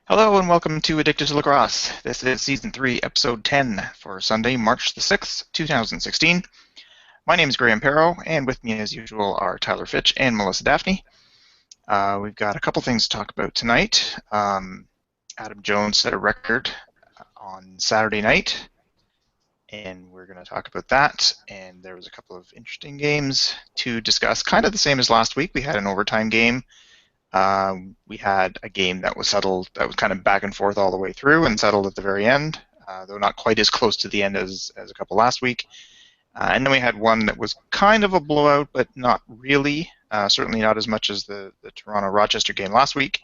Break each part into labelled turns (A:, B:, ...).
A: Hello and welcome to Addicted to Lacrosse. This is Season 3, Episode 10 for Sunday, March the 6th, 2016. My name is Graham Perro, and with me as usual are Tyler Fitch and Melissa Daphne. We've got a couple things to talk about tonight. Adam Jones set a record on Saturday night, and we're going to talk about that. And there was a couple of interesting games to discuss, kind of the same as last week. We had an overtime game. We had a game that was settled, that was kind of back and forth all the way through and settled at the very end, though not quite as close to the end as a couple last week. And then we had one that was kind of a blowout, but not really. Certainly not as much as the Toronto-Rochester game last week.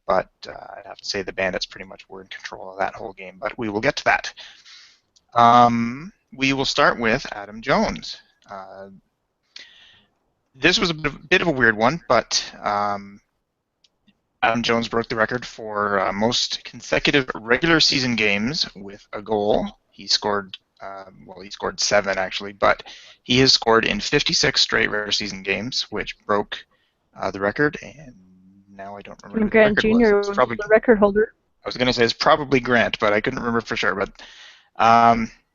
A: But I'd have to say the Bandits pretty much were in control of that whole game, but we will get to that. We will start with Adam Jones. This was a bit of a weird one, but Adam Jones broke the record for most consecutive regular season games with a goal. He scored, he scored 7 actually, but he has scored in 56 straight regular season games, which broke the record. And now I don't remember who the
B: Grant
A: record was. It
B: Jr.
A: was
B: was
A: probably
B: the record holder.
A: I was going to say it's probably Grant, but I couldn't remember for sure. But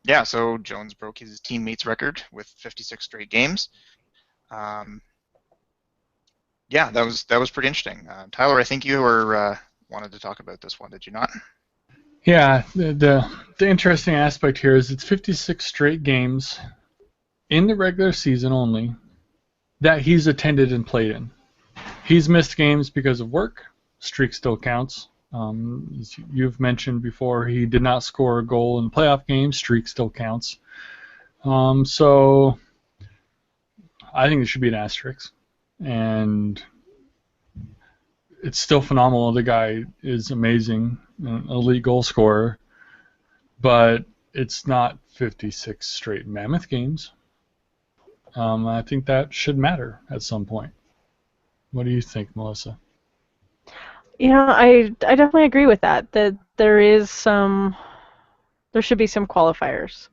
A: yeah, so Jones broke his teammate's record with 56 straight games. Yeah, that was pretty interesting. Tyler, I think you were wanted to talk about this one, did you not?
C: Yeah, the interesting aspect here is it's 56 straight games in the regular season only that he's attended and played in. He's missed games because of work. Streak still counts. As you've mentioned before, he did not score a goal in playoff games. Streak still counts. So I think it should be an asterisk. And it's still phenomenal. The guy is amazing, an elite goal scorer, but it's not 56 straight Mammoth games. I think that should matter at some point. What do you think, Melissa?
B: I definitely agree with that. That there should be some qualifiers.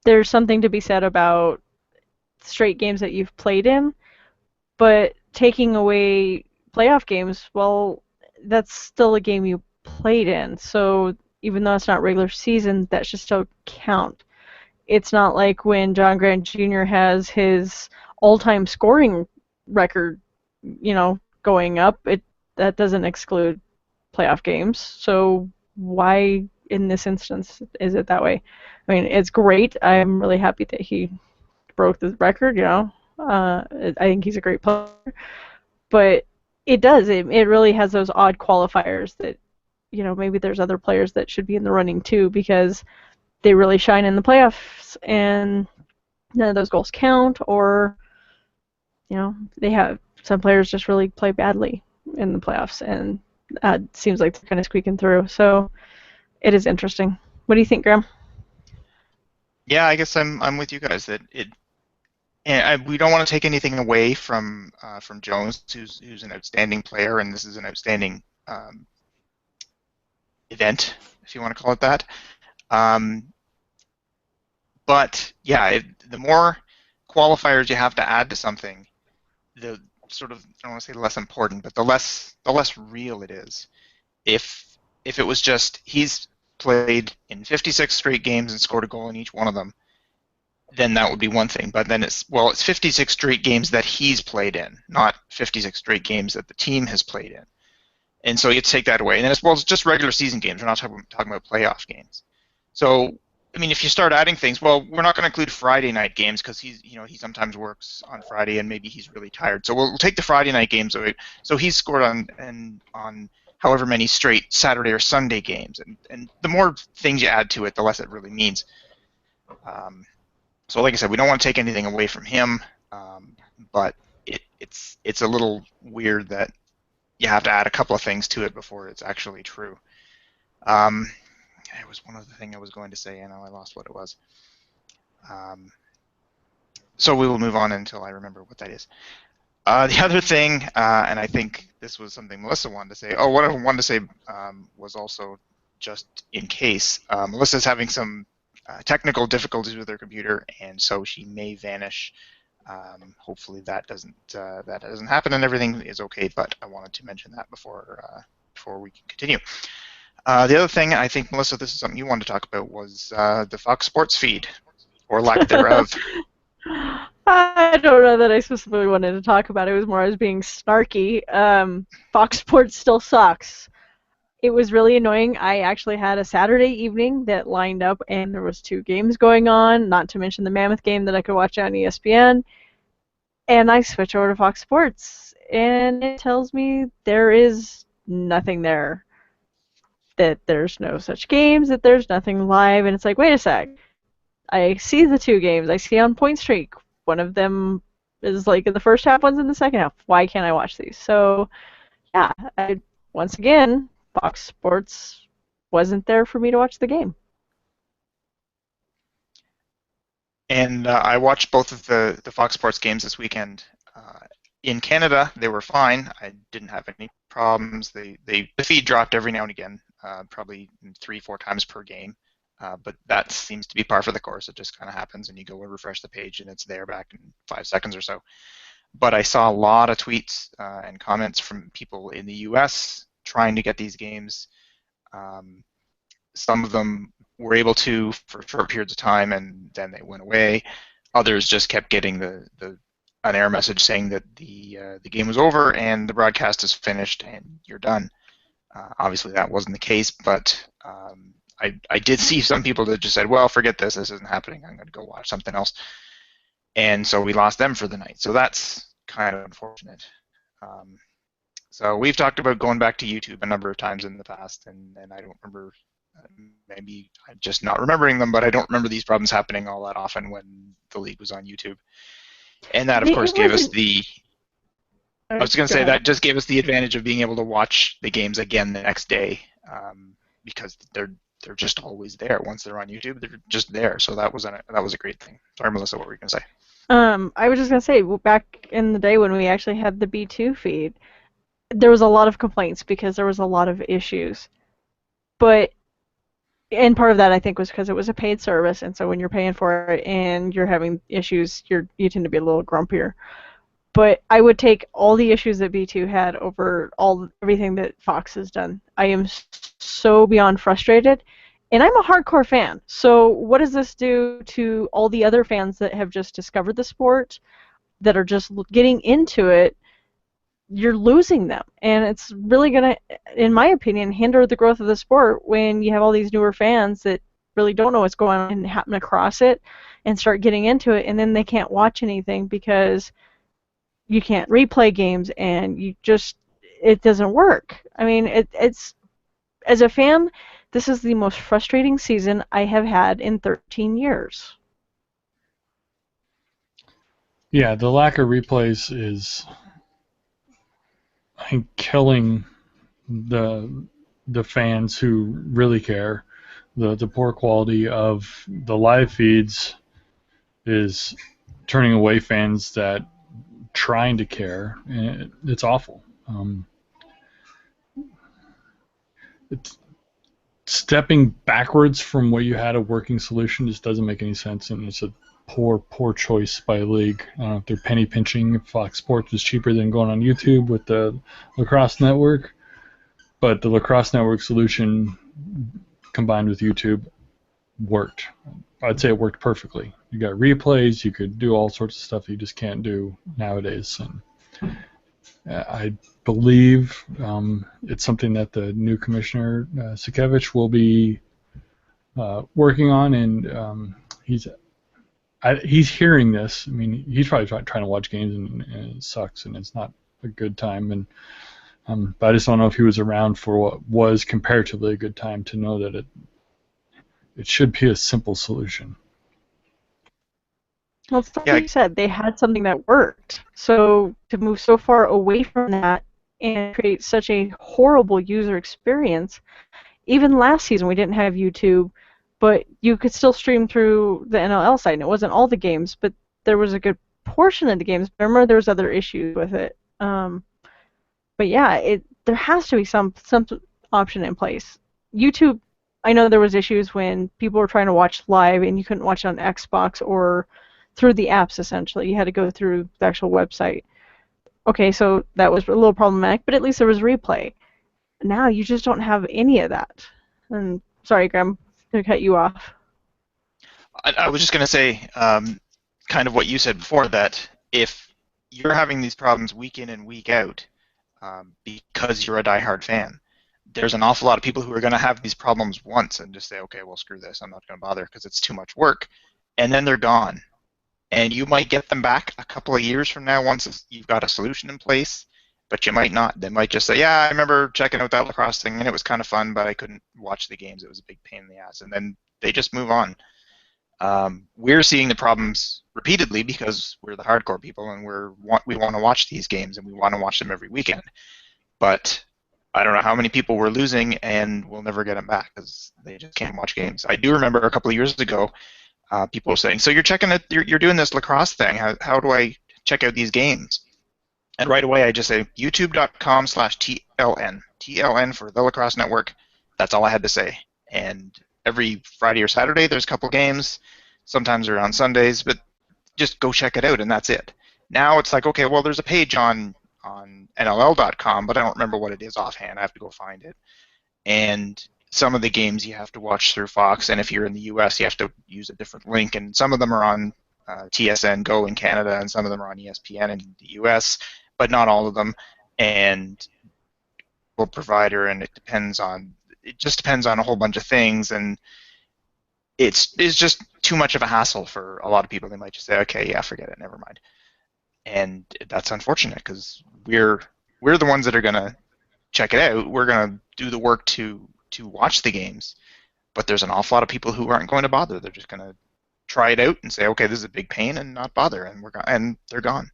B: There's something to be said about straight games that you've played in, but taking away playoff games, well, that's still a game you played in. So even though it's not regular season, that should still count. It's not like when John Grant Jr. has his all-time scoring record, going up. That doesn't exclude playoff games. So why in this instance is it that way? I mean, it's great. I'm really happy that he broke the record. I think he's a great player, but it really has those odd qualifiers that maybe there's other players that should be in the running too because they really shine in the playoffs and none of those goals count, or they have some players just really play badly in the playoffs, and it seems like they're kind of squeaking through. So it is interesting. What do you think, Graham?
A: Yeah, I guess I'm with you guys that we don't want to take anything away from Jones, who's an outstanding player, and this is an outstanding event, if you want to call it that. But yeah, the more qualifiers you have to add to something, the sort of, I don't want to say less important, but the less real it is. If it was just he's played in 56 straight games and scored a goal in each one of them, then that would be one thing. But then it's 56 straight games that he's played in, not 56 straight games that the team has played in. And so you take that away. And then it's just regular season games. We're not talking about playoff games. So, I mean, if you start adding things, well, we're not going to include Friday night games because he sometimes works on Friday and maybe he's really tired. So we'll take the Friday night games away. So he's scored on however many straight Saturday or Sunday games. And the more things you add to it, the less it really means. So like I said, we don't want to take anything away from him, but it's a little weird that you have to add a couple of things to it before it's actually true. It was one other thing I was going to say, and now I lost what it was. So we will move on until I remember what that is. The other thing, and I think this was something Melissa wanted to say. Oh, what I wanted to say was also just in case. Melissa's having some technical difficulties with her computer, and so she may vanish. Hopefully that doesn't happen and everything is okay. But I wanted to mention that before before we can continue. The other thing, I think, Melissa, this is something you wanted to talk about, was the Fox Sports feed, or lack thereof.
B: I don't know that I specifically wanted to talk about it. It was more I was being snarky. Fox Sports still sucks. It was really annoying. I actually had a Saturday evening that lined up, and there was 2 games going on, not to mention the Mammoth game that I could watch on ESPN. And I switch over to Fox Sports, and it tells me there is nothing there. That there's no such games, that there's nothing live, and it's like, wait a sec. I see the 2 games. I see on Point Streak. One of them is like in the first half, one's in the second half. Why can't I watch these? So, yeah, once again, Fox Sports wasn't there for me to watch the game.
A: And I watched both of the Fox Sports games this weekend. In Canada, they were fine. I didn't have any problems. The feed dropped every now and again, probably 3-4 times per game. But that seems to be par for the course. It just kind of happens, and you go and refresh the page, and it's there back in 5 seconds or so. But I saw a lot of tweets and comments from people in the U.S. trying to get these games. Some of them were able to for short periods of time, and then they went away. Others just kept getting an error message saying that the game was over and the broadcast is finished and you're done. Obviously, that wasn't the case, but I did see some people that just said, well, forget this isn't happening, I'm going to go watch something else. And so we lost them for the night. So that's kind of unfortunate. So we've talked about going back to YouTube a number of times in the past, and I don't remember, maybe I'm just not remembering them, but I don't remember these problems happening all that often when the league was on YouTube. And that, of course, gave us I was going to say that just gave us the advantage of being able to watch the games again the next day, because they're just always there. Once they're on YouTube, they're just there. So that was a great thing. Sorry, Melissa, what were you going to say?
B: I was just going to say, back in the day when we actually had the B2 feed, there was a lot of complaints because there was a lot of issues. And part of that, I think, was because it was a paid service, and so when you're paying for it and you're having issues, you tend to be a little grumpier. But I would take all the issues that B2 had over everything that Fox has done. I am so beyond frustrated, and I'm a hardcore fan. So what does this do to all the other fans that have just discovered the sport, that are just getting into it? You're losing them, and it's really going to, in my opinion, hinder the growth of the sport when you have all these newer fans that really don't know what's going on and happen across it and start getting into it, and then they can't watch anything because you can't replay games, and it doesn't work. I mean, it's as a fan, this is the most frustrating season I have had in 13 years.
C: Yeah, the lack of replays is, I think, killing the fans who really care. The poor quality of the live feeds is turning away fans that trying to care, and it's awful. It's stepping backwards from what you had a working solution just doesn't make any sense, and it's a poor choice by a league. I don't know if they're penny pinching. Fox Sports was cheaper than going on YouTube with the Lacrosse Network, but the Lacrosse Network solution combined with YouTube worked. I'd say it worked perfectly. You got replays, you could do all sorts of stuff you just can't do nowadays. And I believe it's something that the new commissioner, Sikevich, will be working on, and he's hearing this. I mean, he's probably trying to watch games, and it sucks, and it's not a good time. And but I just don't know if he was around for what was comparatively a good time to know that it should be a simple solution.
B: Well, it's like you said, they had something that worked. So to move so far away from that and create such a horrible user experience, even last season we didn't have YouTube, but you could still stream through the NLL site, and it wasn't all the games, but there was a good portion of the games. But I remember there was other issues with it. But yeah, there has to be some option in place. YouTube, I know there was issues when people were trying to watch live and you couldn't watch it on Xbox or through the apps, essentially. You had to go through the actual website. Okay, so that was a little problematic, but at least there was replay. now you just don't have any of that. And sorry, Graham, I'm going to cut you off.
A: I was just going to say, kind of what you said before, that if you're having these problems week in and week out because you're a diehard fan, there's an awful lot of people who are going to have these problems once and just say, okay, well, screw this, I'm not going to bother because it's too much work, and then they're gone. And you might get them back a couple of years from now once you've got a solution in place, but you might not. They might just say, yeah, I remember checking out that lacrosse thing and it was kind of fun, but I couldn't watch the games. It was a big pain in the ass. And then they just move on. We're seeing the problems repeatedly because we're the hardcore people and we want to watch these games and we want to watch them every weekend. But I don't know how many people we're losing and we'll never get them back because they just can't watch games. I do remember a couple of years ago, people were saying, so you're doing this lacrosse thing. How do I check out these games? And right away I just say youtube.com/TLN. TLN for the Lacrosse Network. That's all I had to say. And every Friday or Saturday there's a couple games. Sometimes they're on Sundays, but just go check it out and that's it. Now it's like, okay, well, there's a page on NLL.com, but I don't remember what it is offhand. I have to go find it. And some of the games you have to watch through Fox, and if you're in the U.S., you have to use a different link. And some of them are on TSN Go in Canada, and some of them are on ESPN in the U.S., but not all of them. And provider, and it just depends on a whole bunch of things, and it's just too much of a hassle for a lot of people. They might just say, okay, yeah, forget it, never mind. And that's unfortunate because we're the ones that are going to check it out. We're going to do the work to watch the games, but there's an awful lot of people who aren't going to bother. They're just going to try it out and say, okay, this is a big pain, and not bother, and and they're gone.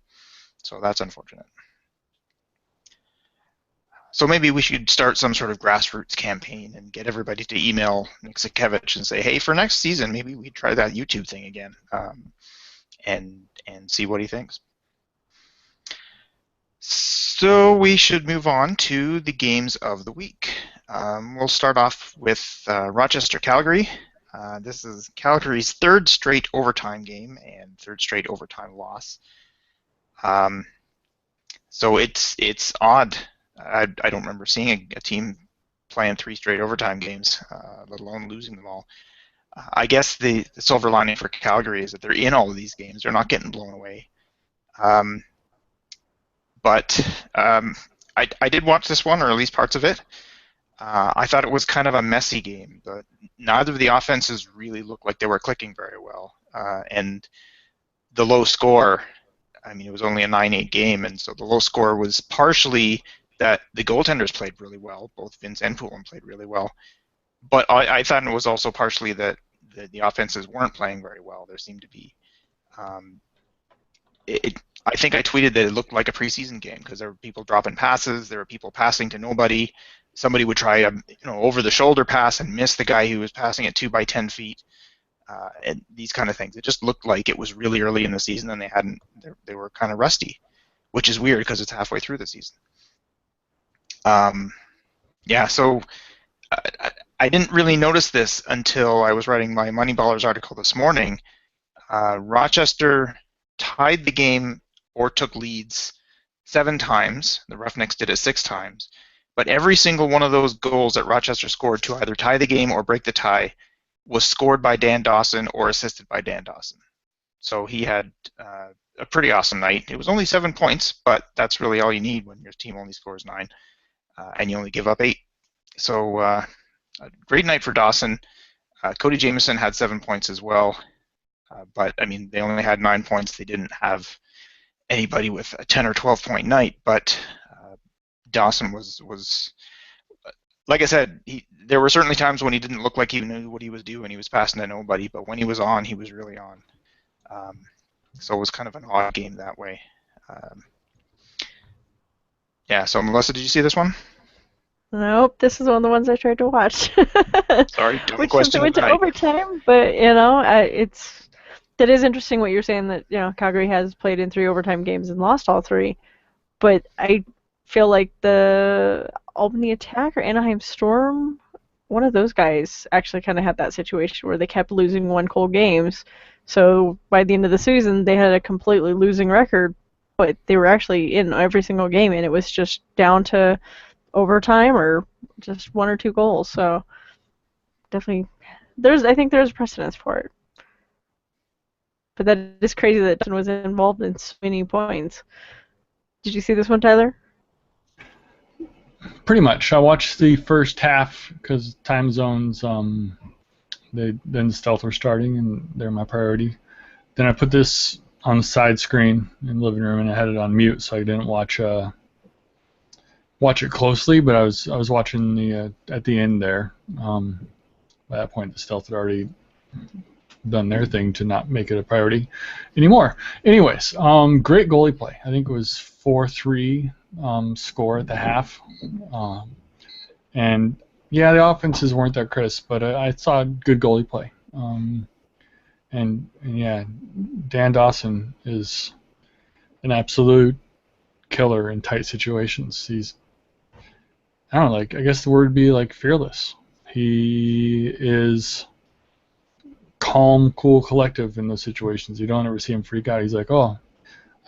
A: So that's unfortunate. So maybe we should start some sort of grassroots campaign and get everybody to email Nick Sikevich and say, hey, for next season, maybe we try that YouTube thing again, and see what he thinks. So we should move on to the games of the week. We'll start off with Rochester-Calgary. This is Calgary's third straight overtime game and third straight overtime loss. So it's odd. I don't remember seeing a team playing 3 straight overtime games, let alone losing them all. I guess the silver lining for Calgary is that they're in all of these games. They're not getting blown away. But I did watch this one, or at least parts of it. I thought it was kind of a messy game, but neither of the offenses really looked like they were clicking very well. And the low score, I mean, it was only a 9-8 game, and so the low score was partially that the goaltenders played really well. Both Vince and Poulin played really well. But I thought it was also partially that the offenses weren't playing very well. There seemed to be I think I tweeted that it looked like a preseason game because there were people dropping passes, there were people passing to nobody. Somebody would try a over-the-shoulder pass and miss the guy who was passing it 2 by 10 feet, and these kind of things. It just looked like it was really early in the season and they were kind of rusty, which is weird because it's halfway through the season. Yeah, so I didn't really notice this until I was writing my Moneyballers article this morning. Rochester tied the game or took leads 7 times. The Roughnecks did it 6 times. But every single one of those goals that Rochester scored to either tie the game or break the tie was scored by Dan Dawson or assisted by Dan Dawson. So he had a pretty awesome night. It was only 7 points, but that's really all you need when your team only scores 9 and you only give up 8. So a great night for Dawson. Cody Jamieson had 7 points as well. But, I mean, they only had 9 points. They didn't have anybody with a 10 or 12 point night, but Dawson was like I said, there were certainly times when he didn't look like he knew what he was doing. He was passing to nobody, but when he was on, he was really on. So it was kind of an odd game that way. Yeah, so Melissa, did you see this one?
B: Nope, this is one of the ones I tried to watch.
A: Sorry, dumb
B: Which
A: question
B: went to
A: tonight.
B: overtime, but that is interesting what you're saying that Calgary has played in 3 overtime games and lost all 3. But I feel like the Albany Attack or Anaheim Storm, one of those guys actually kind of had that situation where they kept losing 1-goal games. So by the end of the season, they had a completely losing record, but they were actually in every single game, and it was just down to overtime or just 1 or 2 goals. So definitely, I think there's precedence for it. But that is crazy that Dustin was involved in so many points. Did you see this one, Tyler?
C: Pretty much. I watched the first half because time zones. Then stealth were starting, and they're my priority. Then I put this on the side screen in the living room, and I had it on mute, so I didn't watch it closely. But I was watching the at the end there. By that point, the stealth had already done their thing to not make it a priority anymore. Anyways, great goalie play. I think it was 4-3 score at the half. And yeah, the offenses weren't that crisp, but I saw good goalie play. And yeah, Dan Dawson is an absolute killer in tight situations. He's, I don't know, like, I guess the word would be like fearless. He is calm, cool, collective in those situations. You don't ever see him freak out. He's like, oh,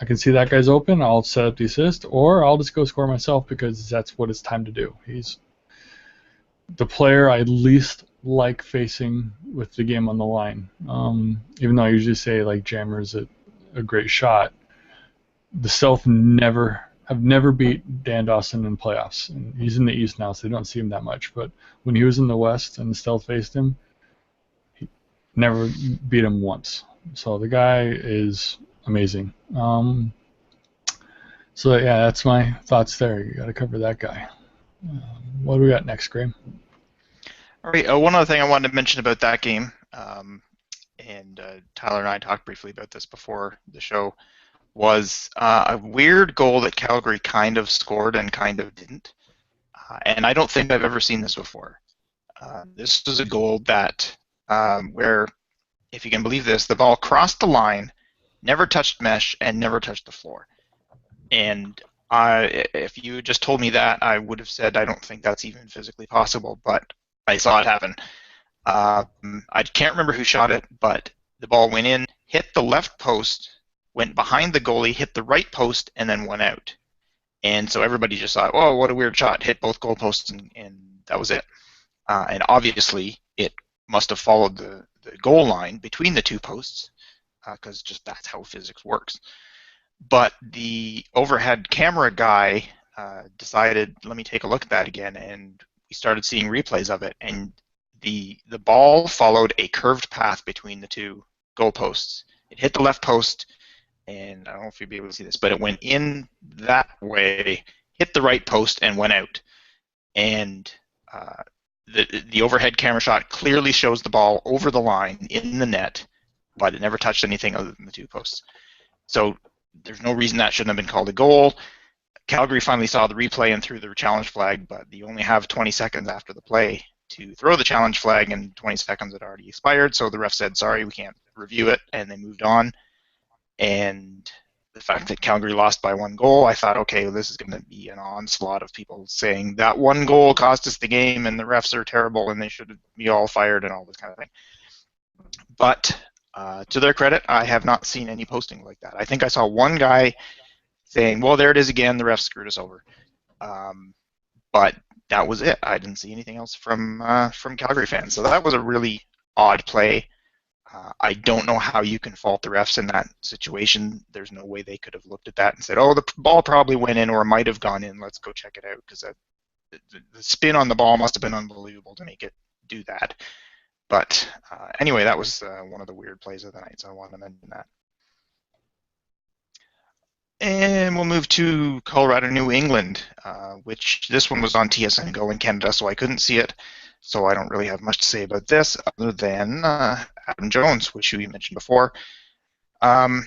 C: I can see that guy's open. I'll set up the assist, or I'll just go score myself because that's what it's time to do. He's the player I least like facing with the game on the line. Even though I usually say like Jammer's a great shot, the Stealth have never beat Dan Dawson in playoffs. And he's in the East now, so they don't see him that much. But when he was in the West and the Stealth faced him, he never beat him once. So the guy is amazing. So yeah, that's my thoughts there. You got to cover that guy. What do we got next, Graham?
A: All right. One other thing I wanted to mention about that game, and Tyler and I talked briefly about this before the show, was a weird goal that Calgary kind of scored and kind of didn't. And I don't think I've ever seen this before. This was a goal that where, if you can believe this, the ball crossed the line, never touched mesh, and never touched the floor. And if you just told me that, I would have said I don't think that's even physically possible, but I saw it happen. I can't remember who shot it, but the ball went in, hit the left post, went behind the goalie, hit the right post, and then went out. And so everybody just thought, oh, what a weird shot, hit both goal posts, and that was it. And obviously, it must have followed the goal line between the two posts, because just that's how physics works. But the overhead camera guy decided, let me take a look at that again, and we started seeing replays of it, and the ball followed a curved path between the two goalposts. It hit the left post, and I don't know if you'll be able to see this, but it went in that way, hit the right post, and went out. And the overhead camera shot clearly shows the ball over the line in the net, but it never touched anything other than the two posts. So there's no reason that shouldn't have been called a goal. Calgary finally saw the replay and threw the challenge flag, but you only have 20 seconds after the play to throw the challenge flag, and 20 seconds had already expired, so the ref said, sorry, we can't review it, and they moved on. And the fact that Calgary lost by 1 goal, I thought, okay, well, this is going to be an onslaught of people saying that 1 goal cost us the game, and the refs are terrible, and they should be all fired, and all this kind of thing. But to their credit, I have not seen any posting like that. I think I saw one guy saying, well, there it is again, the ref screwed us over. But that was it. I didn't see anything else from Calgary fans. So that was a really odd play. I don't know how you can fault the refs in that situation. There's no way they could have looked at that and said, oh, the ball probably went in or it might have gone in. Let's go check it out, because the spin on the ball must have been unbelievable to make it do that. But anyway, that was one of the weird plays of the night, so I wanted to mention that. And we'll move to Colorado, New England, which this one was on TSN Go in Canada, so I couldn't see it. So I don't really have much to say about this other than Adam Jones, which we mentioned before. I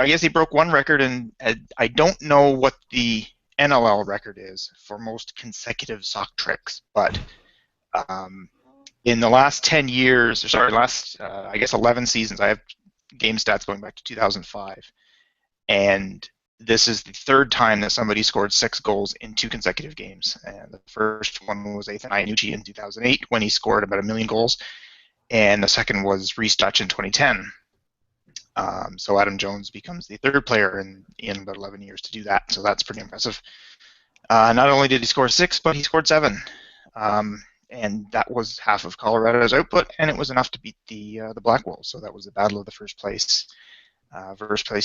A: guess he broke one record, and I don't know what the NLL record is for most consecutive sock tricks, but in the last 10 years, I guess 11 seasons, I have game stats going back to 2005. And this is the 3rd time that somebody scored 6 goals in 2 consecutive games. And the first one was Ethan Iannucci in 2008 when he scored about 1 million goals. And the second was Rhys Dutch in 2010. So Adam Jones becomes the 3rd player in about 11 years to do that. So that's pretty impressive. Not only did he score 6, but he scored 7. And that was half of Colorado's output, and it was enough to beat the Black Wolves. So that was the battle of the first place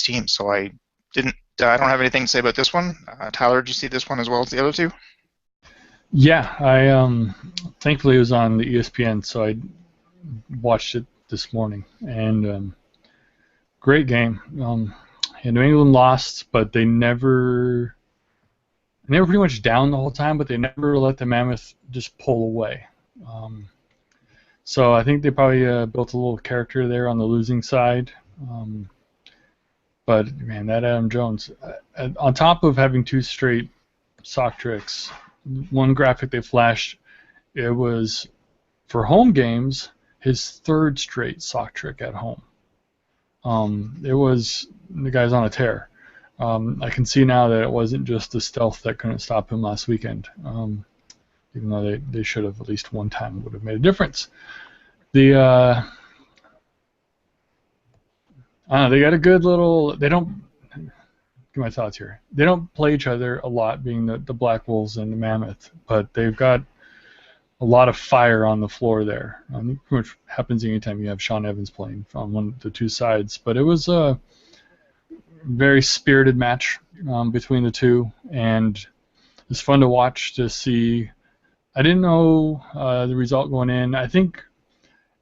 A: team. So I don't have anything to say about this one. Tyler, did you see this one as well as the other two?
C: Yeah, I thankfully it was on the ESPN, so I watched it this morning, and great game. New England lost, but they were pretty much down the whole time, but they never let the Mammoth just pull away. So I think they probably built a little character there on the losing side. But man, that Adam Jones, on top of having 2 straight sock tricks, one graphic they flashed, it was for home games his 3rd straight sock trick at home. It was the guy's on a tear. I can see now that it wasn't just the stealth that couldn't stop him last weekend, even though they should have at least one time would have made a difference. They got a good little. They don't. Get my thoughts here. They don't play each other a lot, being the Black Wolves and the Mammoth, but they've got a lot of fire on the floor there. Which happens anytime you have Sean Evans playing on one of the 2 sides. But it was a very spirited match between the 2, and it was fun to watch to see. I didn't know the result going in. I think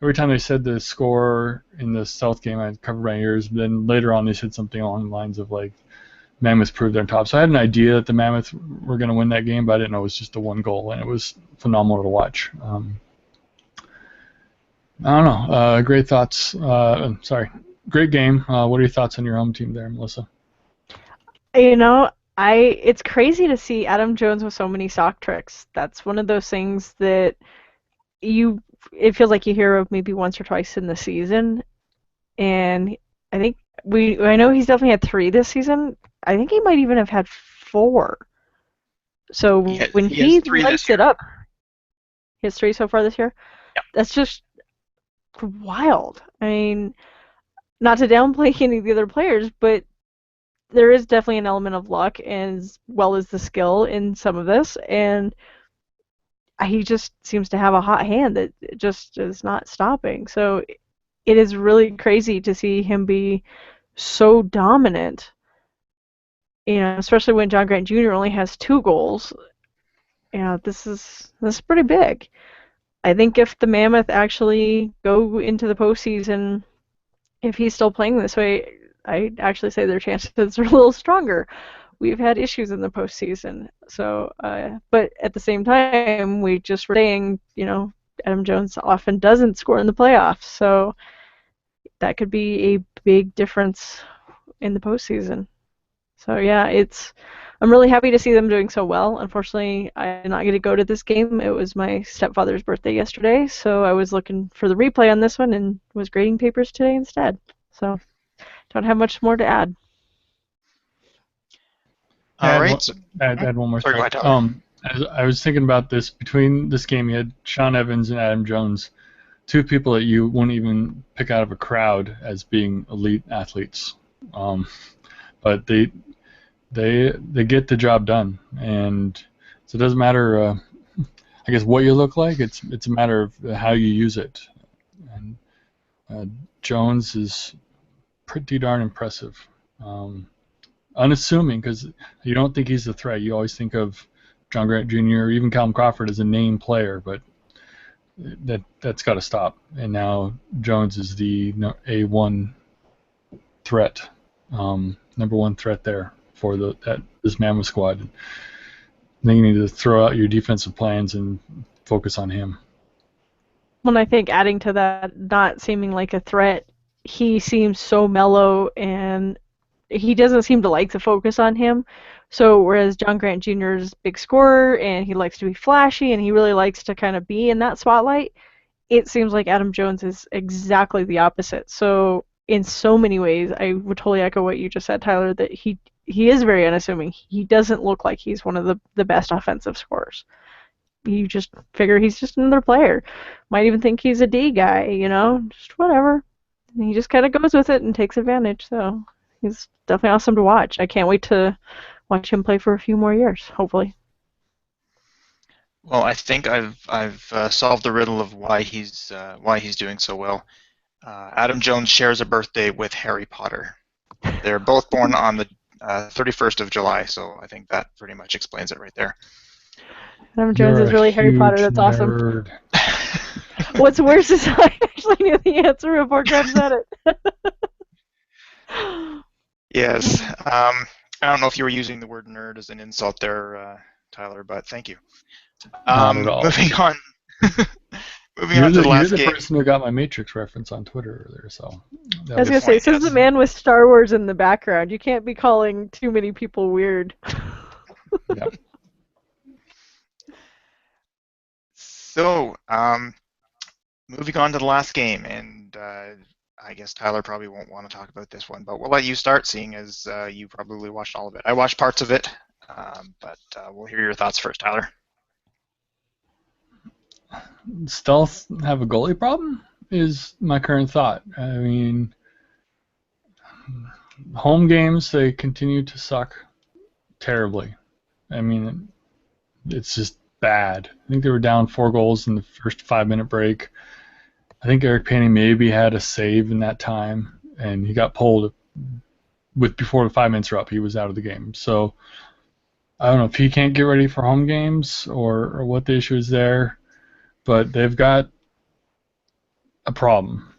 C: every time they said the score in the South game, I covered my ears. But then later on, they said something along the lines of like, Mammoth proved they're on top. So I had an idea that the Mammoth were going to win that game, but I didn't know it was just the 1 goal, and it was phenomenal to watch. I don't know. Great thoughts. Sorry. Great game. What are your thoughts on your home team there, Melissa?
B: It's crazy to see Adam Jones with so many sock tricks. That's one of those things that it feels like you hear of maybe once or twice in the season. And I think I know he's definitely had 3 this season. I think he might even have had 4. So when he lights it up, he has 3 so far this year.
A: Yep.
B: That's just wild. I mean, not to downplay any of the other players, but there is definitely an element of luck as well as the skill in some of this, and he just seems to have a hot hand that just is not stopping. So it is really crazy to see him be so dominant, especially when John Grant Jr. only has 2 goals. This is pretty big. I think if the Mammoth actually go into the postseason, if he's still playing this way, I'd actually say their chances are a little stronger. We've had issues in the postseason, so but at the same time, we just were saying, Adam Jones often doesn't score in the playoffs, so that could be a big difference in the postseason. So yeah, I'm really happy to see them doing so well. Unfortunately, I did not get to go to this game. It was my stepfather's birthday yesterday, so I was looking for the replay on this one and was grading papers today instead. So don't have much more to add.
A: All right.
C: Add one more
A: thing.
C: I was thinking about this. Between this game, you had Sean Evans and Adam Jones, 2 people that you wouldn't even pick out of a crowd as being elite athletes. But they get the job done, and so it doesn't matter. I guess what you look like. It's a matter of how you use it. And Jones is pretty darn impressive. Unassuming, because you don't think he's the threat. You always think of John Grant Jr. or even Calvin Crawford as a name player, but that's got to stop. And now Jones is the A1 threat, number 1 threat there for this Mammoth squad. And then you need to throw out your defensive plans and focus on him.
B: Well, I think adding to that, not seeming like a threat, he seems so mellow and he doesn't seem to like the focus on him. So whereas John Grant Jr. is a big scorer and he likes to be flashy and he really likes to kind of be in that spotlight, it seems like Adam Jones is exactly the opposite. So in so many ways, I would totally echo what you just said, Tyler, that he is very unassuming. He doesn't look like he's one of the best offensive scorers. You just figure he's just another player. Might even think he's a D guy, just whatever. And he just kind of goes with it and takes advantage. So he's definitely awesome to watch. I can't wait to watch him play for a few more years, hopefully.
A: Well, I think I've solved the riddle of why he's doing so well. Adam Jones shares a birthday with Harry Potter. They're both born on the 31st of July, so I think that pretty much explains it right there.
B: Adam Jones
C: You're
B: is
C: a
B: really Harry Potter.
C: huge
B: That's awesome.
C: nerd.
B: What's worse is I actually knew the answer before Graham said it.
A: Yes. I don't know if you were using the word nerd as an insult there, Tyler, but thank you.
C: Not at all.
A: Moving on. Moving
C: You're
A: on to
C: the
A: the
C: you're
A: last
C: the
A: game.
C: person who got my Matrix reference on Twitter earlier, so
B: I was
C: that
B: gonna
C: was
B: say,
A: point,
B: says the
A: yes.
B: man with Star Wars in the background. You can't be calling too many people weird.
C: yeah.
A: So, moving on to the last game, and I guess Tyler probably won't want to talk about this one, but we'll let you start, seeing as you probably watched all of it. I watched parts of it, but we'll hear your thoughts first, Tyler.
C: Stealth have a goalie problem is my current thought. I mean, home games they continue to suck terribly. I mean, it's just bad. I think they were down 4 goals in the first 5-minute break. I think Eric Payne maybe had a save in that time, and he got pulled with before the 5 minutes were up. He was out of the game. So I don't know if he can't get ready for home games or what the issue is there, but they've got a problem.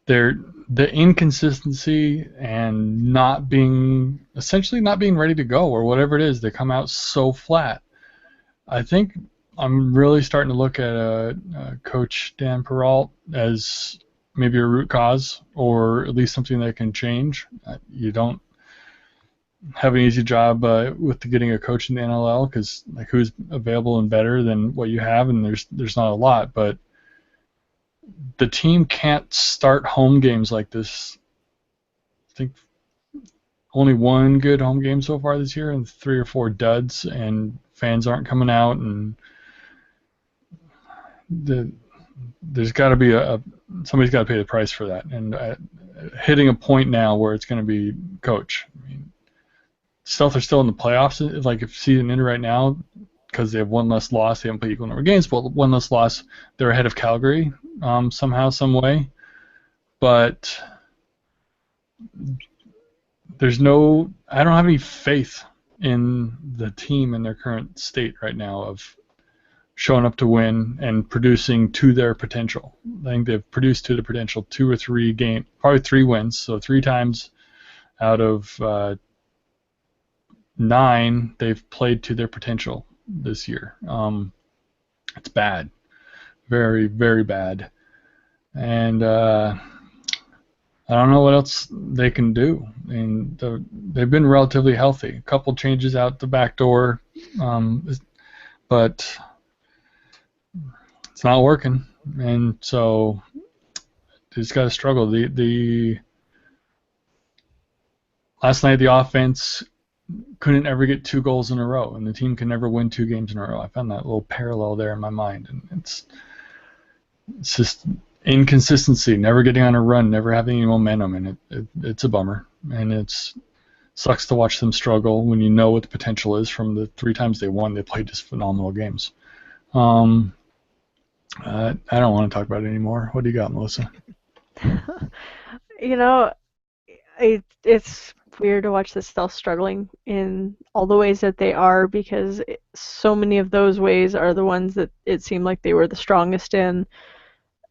C: The inconsistency and essentially not being ready to go or whatever it is, they come out so flat. I think I'm really starting to look at Coach Dan Perrault as maybe a root cause or at least something that can change. You don't have an easy job with getting a coach in the NLL because like who's available and better than what you have, and there's not a lot, but the team can't start home games like this. I think only one good home game so far this year and 3 or 4 duds, and fans aren't coming out, and there's got to be somebody's got to pay the price for that, and hitting a point now where it's going to be coach. I mean, Stealth are still in the playoffs. Like if season ended right now, because they have one less loss, they haven't played equal number of games, but one less loss, they're ahead of Calgary somehow, some way. But I don't have any faith in the team in their current state right now of showing up to win and producing to their potential. I think they've produced to the potential 2 or 3 games, probably 3 wins, so 3 times out of 9 they've played to their potential this year. It's bad, very, very bad, and I don't know what else they can do. And they've been relatively healthy. A couple changes out the back door, but it's not working, and so they just got to struggle. The last night the offense couldn't ever get 2 goals in a row, and the team can never win 2 games in a row. I found that little parallel there in my mind, and it's just inconsistency, never getting on a run, never having any momentum, and it's a bummer, and it sucks to watch them struggle when you know what the potential is from the 3 times they won. They played just phenomenal games. I don't want to talk about it anymore. What do you got, Melissa?
B: You know, it's weird to watch the Stealth struggling in all the ways that they are, because so many of those ways are the ones that it seemed like they were the strongest in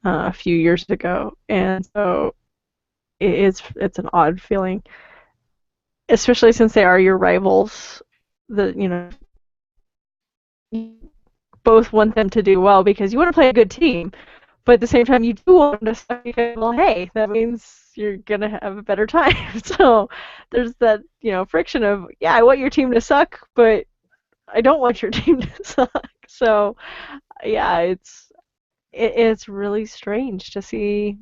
B: a few years ago, and so it's an odd feeling, especially since they are your rivals. You both want them to do well because you want to play a good team, but at the same time you do want them to suck because, well, hey, that means you're gonna have a better time. So there's that friction of, yeah, I want your team to suck, but I don't want your team to suck. So yeah, it's really strange to see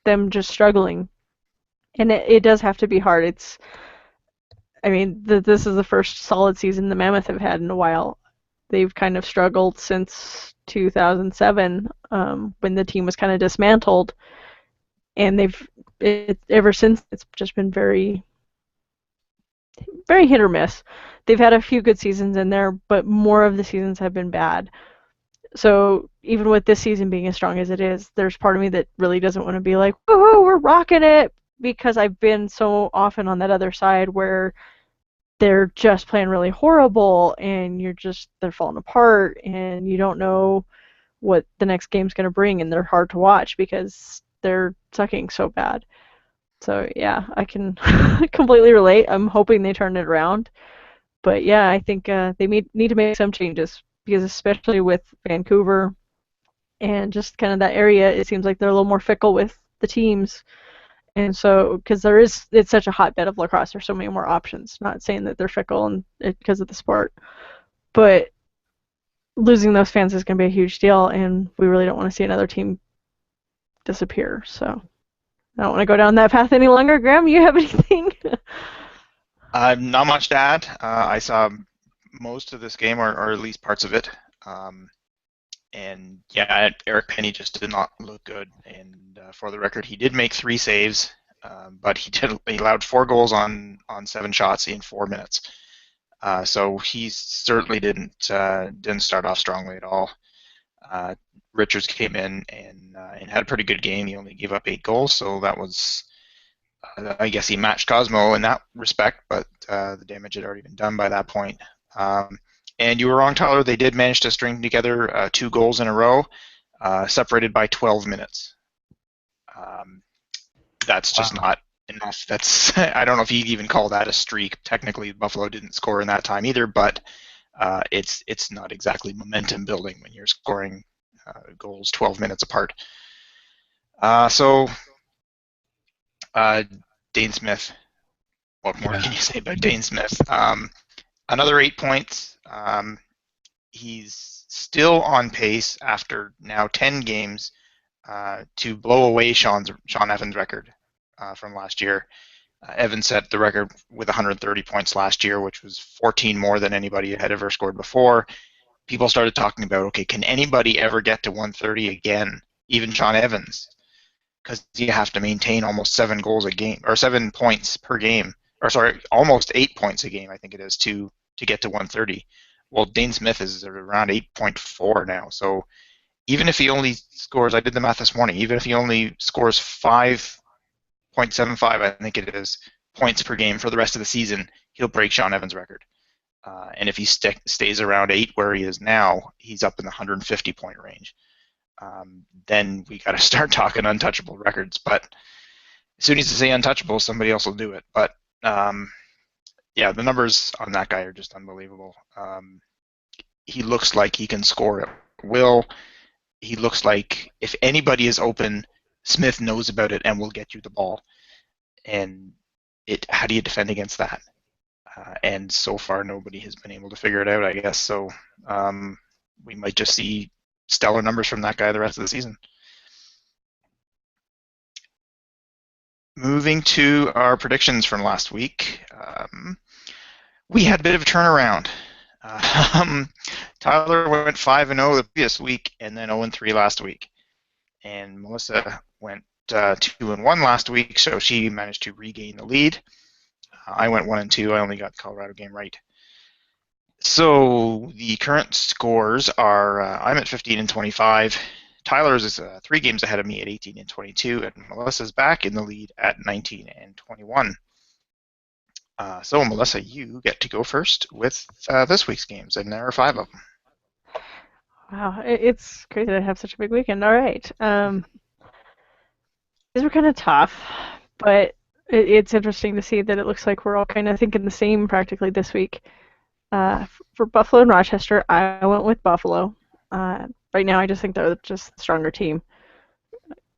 B: them just struggling, and it does have to be hard. This is the first solid season the Mammoth have had in a while. They've kind of struggled since 2007, when the team was kind of dismantled, and ever since it's just been very, very hit or miss. they've had a few good seasons in there, but more of the seasons have been bad. So even with this season being as strong as it is, there's part of me that really doesn't want to be like, woohoo, we're rocking it, because I've been so often on that other side where they're just playing really horrible and they're falling apart and you don't know what the next game's going to bring, and they're hard to watch because they're sucking so bad. So yeah, I can completely relate. I'm hoping they turn it around. But yeah, I think they need to make some changes, because especially with Vancouver and just kind of that area, it seems like they're a little more fickle with the teams. And so, because it's such a hotbed of lacrosse, there's so many more options. Not saying that they're fickle and because of the sport, but losing those fans is going to be a huge deal, and we really don't want to see another team disappear. So I don't want to go down that path any longer. Graham, you have anything?
A: Not much to add. I saw most of this game, or at least parts of it. And yeah, Eric Penny just did not look good. And for the record, he did make 3 saves, but he allowed 4 goals on 7 shots in 4 minutes. So he certainly didn't start off strongly at all. Richards came in and had a pretty good game. He only gave up 8 goals, so that was, I guess he matched Cosmo in that respect, but the damage had already been done by that point. And you were wrong, Tyler. They did manage to string together 2 goals in a row, separated by 12 minutes. That's just not enough. That's I don't know if you'd even call that a streak. Technically, Buffalo didn't score in that time either, but it's not exactly momentum building when you're scoring goals 12 minutes apart. So Dane Smith. What more can you say about Dane Smith? Another 8 points. He's still on pace after now 10 games to blow away Sean Evans' record from last year. Evans set the record with 130 points last year, which was 14 more than anybody had ever scored before. People started talking about, okay, can anybody ever get to 130 again, even Sean Evans? Because you have to maintain almost 7 goals a game, or 7 points per game, or sorry, almost 8 points a game, I think it is, to get to 130. Well, Dane Smith is around 8.4 now, so even if he only scores, I did the math this morning, even if he only scores 5.75, I think it is, points per game for the rest of the season, he'll break Sean Evans' record. And if he stays around 8 where he is now, he's up in the 150-point range. Then we got to start talking untouchable records. But as soon as you say untouchable, somebody else will do it. But yeah, the numbers on that guy are just unbelievable. He looks like he can score at will. He looks like if anybody is open, Smith knows about it and will get you the ball. And how do you defend against that? And so far, nobody has been able to figure it out, I guess. So we might just see stellar numbers from that guy the rest of the season. Moving to our predictions from last week, we had a bit of a turnaround. Tyler went 5-0 the previous week, and then 0-3 last week. And Melissa went 2-1 last week, so she managed to regain the lead. I went 1-2. I only got the Colorado game right. So the current scores are I'm at 15-25. Tyler's is 3 games ahead of me at 18-22, and Melissa's back in the lead at 19-21. So Melissa, you get to go first with this week's games, and there are 5 of them.
B: Wow, it's crazy to have such a big weekend. All right. These were kind of tough, but it's interesting to see that it looks like we're all kind of thinking the same practically this week. For Buffalo and Rochester, I went with Buffalo. Right now, I just think they're just the stronger team.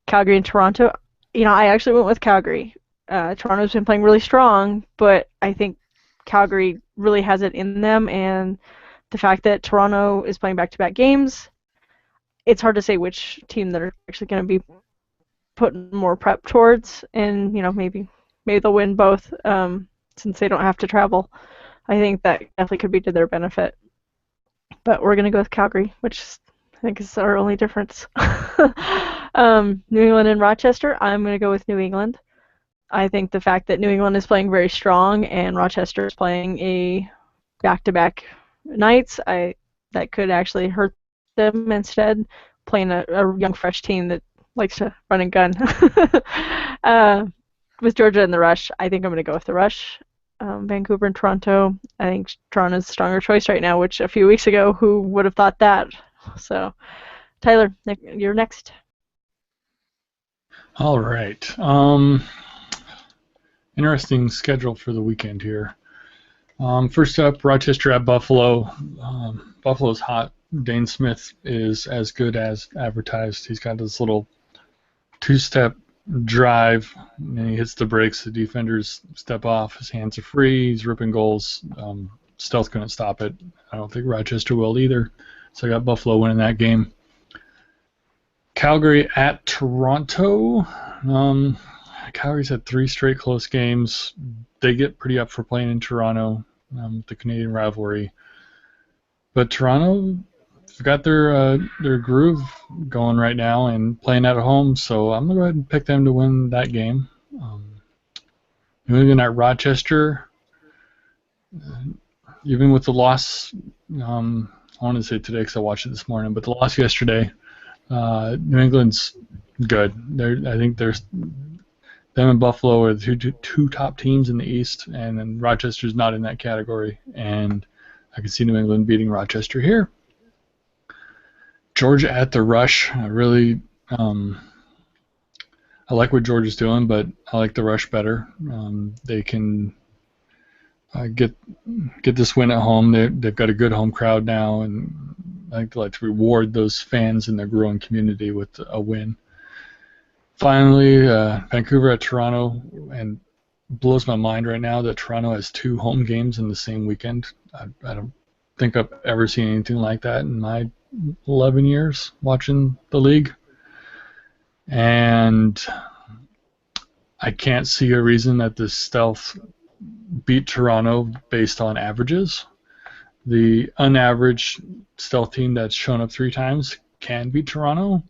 B: Calgary and Toronto, I actually went with Calgary. Toronto's been playing really strong, but I think Calgary really has it in them, and the fact that Toronto is playing back-to-back games, it's hard to say which team they're actually going to be putting more prep towards, and maybe they'll win both since they don't have to travel. I think that definitely could be to their benefit. But we're going to go with Calgary, which I think is our only difference. New England and Rochester, I'm going to go with New England. I think the fact that New England is playing very strong and Rochester is playing a back-to-back nights, that could actually hurt them instead, playing a young, fresh team that likes to run and gun. With Georgia and the Rush, I think I'm going to go with the Rush. Vancouver and Toronto, I think Toronto's a stronger choice right now, which a few weeks ago, who would have thought that? So, Tyler, you're next.
C: All right. Interesting schedule for the weekend here. First up, Rochester at Buffalo. Buffalo's hot. Dane Smith is as good as advertised. He's got this little two-step drive, and he hits the brakes. The defenders step off. His hands are free. He's ripping goals. Stealth couldn't stop it. I don't think Rochester will either. So I got Buffalo winning that game. Calgary at Toronto. Calgary's had 3 straight close games. They get pretty up for playing in Toronto, the Canadian rivalry. But Toronto got their groove going right now and playing at home, so I'm going to go ahead and pick them to win that game. New England at Rochester. Even with the loss, I want to say today because I watched it this morning, but the loss yesterday, New England's good. I think them and Buffalo are the two top teams in the East, and then Rochester's not in that category. And I can see New England beating Rochester here. Georgia at the Rush. I like what Georgia's doing, but I like the Rush better. They can get this win at home. They've got a good home crowd now, and I think they like to reward those fans in their growing community with a win. Finally, Vancouver at Toronto, and blows my mind right now that Toronto has 2 home games in the same weekend. I don't think I've ever seen anything like that in my 11 years watching the league. And I can't see a reason that the Stealth beat Toronto based on averages. The unaveraged Stealth team that's shown up 3 times can beat Toronto,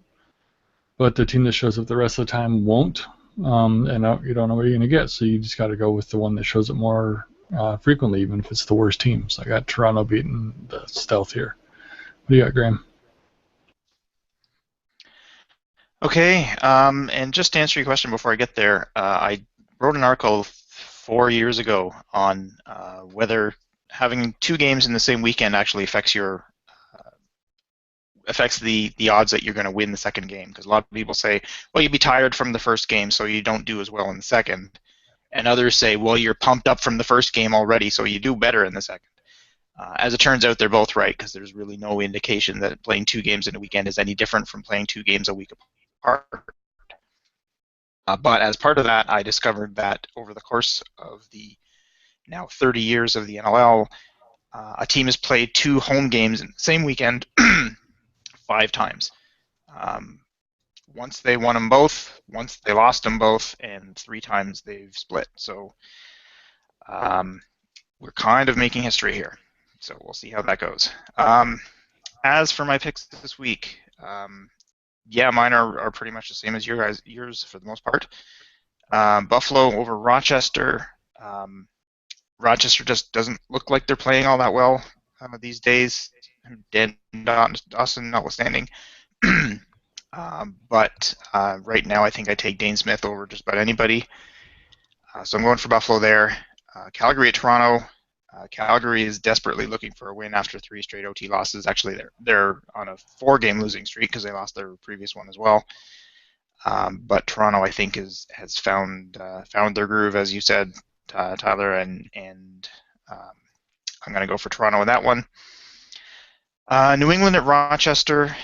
C: but the team that shows up the rest of the time won't. And you don't know what you're going to get, so you just got to go with the one that shows up more frequently, even if it's the worst team. So I got Toronto beating the Stealth here. What do you got, Graham?
A: Okay, and just to answer your question before I get there, I wrote an article 4 years ago on whether having 2 games in the same weekend actually affects the odds that you're going to win the second game. Because a lot of people say, well, you'd be tired from the first game, so you don't do as well in the second. And others say, well, you're pumped up from the first game already, so you do better in the second. As it turns out, they're both right, because there's really no indication that playing 2 games in a weekend is any different from playing 2 games a week apart. But as part of that, I discovered that over the course of the now 30 years of the NLL, a team has played 2 home games in the same weekend 5 times. Once they won them both, once they lost them both, and 3 times they've split. So we're kind of making history here. So we'll see how that goes. As for my picks this week, yeah, mine are pretty much the same as yours for the most part. Buffalo over Rochester. Rochester just doesn't look like they're playing all that well these days, Dan Dawson notwithstanding. But right now I think I take Dane Smith over just about anybody. So I'm going for Buffalo there. Calgary at Toronto. Calgary is desperately looking for a win after 3 straight OT losses. Actually, they're on a 4-game losing streak because they lost their previous one as well. But Toronto, I think, has found their groove, as you said, Tyler, and I'm going to go for Toronto in that one. New England at Rochester.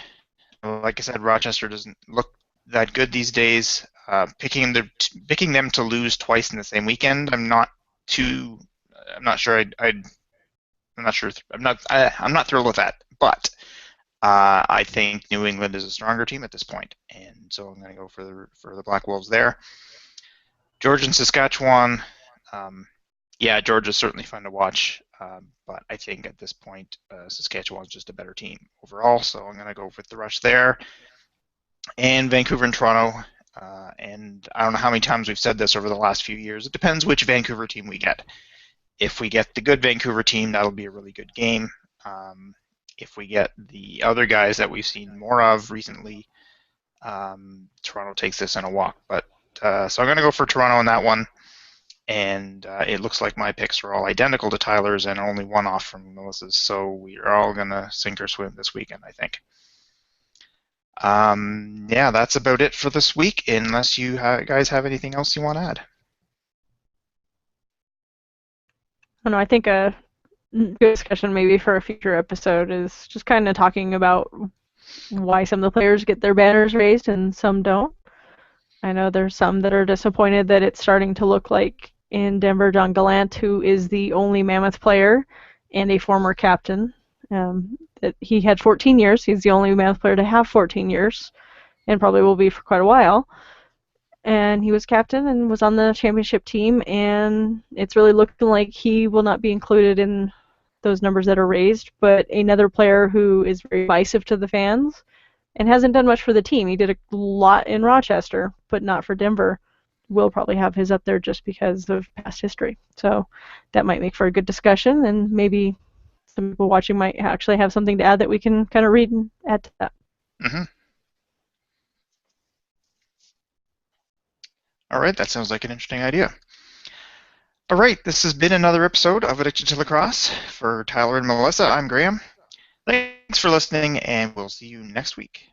A: Like I said, Rochester doesn't look that good these days. Picking them to lose twice in the same weekend, I'm not thrilled with that. But I think New England is a stronger team at this point, and so I'm going to go for the Black Wolves there. Georgia and Saskatchewan. Yeah, Georgia's certainly fun to watch, but I think at this point Saskatchewan's just a better team overall, so I'm going to go with the Rush there. And Vancouver and Toronto, and I don't know how many times we've said this over the last few years. It depends which Vancouver team we get. If we get the good Vancouver team, that'll be a really good game. If we get the other guys that we've seen more of recently, Toronto takes this in a walk. But so I'm going to go for Toronto in that one. And it looks like my picks are all identical to Tyler's and only one off from Melissa's. So we are all going to sink or swim this weekend, I think. Yeah, that's about it for this week, unless you guys have anything else you want to add.
B: I don't know, I think a good discussion maybe for a future episode is just kind of talking about why some of the players get their banners raised and some don't. I know there's some that are disappointed that it's starting to look like in Denver, John Gallant, who is the only Mammoth player and a former captain. That he had 14 years. He's the only Mammoth player to have 14 years, and probably will be for quite a while. And he was captain and was on the championship team, and it's really looking like he will not be included in those numbers that are raised. But another player who is very divisive to the fans and hasn't done much for the team. He did a lot in Rochester, but not for Denver. Will probably have his up there just because of past history. So that might make for a good discussion, and maybe some people watching might actually have something to add that we can kind of read and add to that.
A: Mm-hmm. All right, that sounds like an interesting idea. All right, this has been another episode of Addicted to Lacrosse. For Tyler and Melissa, I'm Graham. Thanks for listening, and we'll see you next week.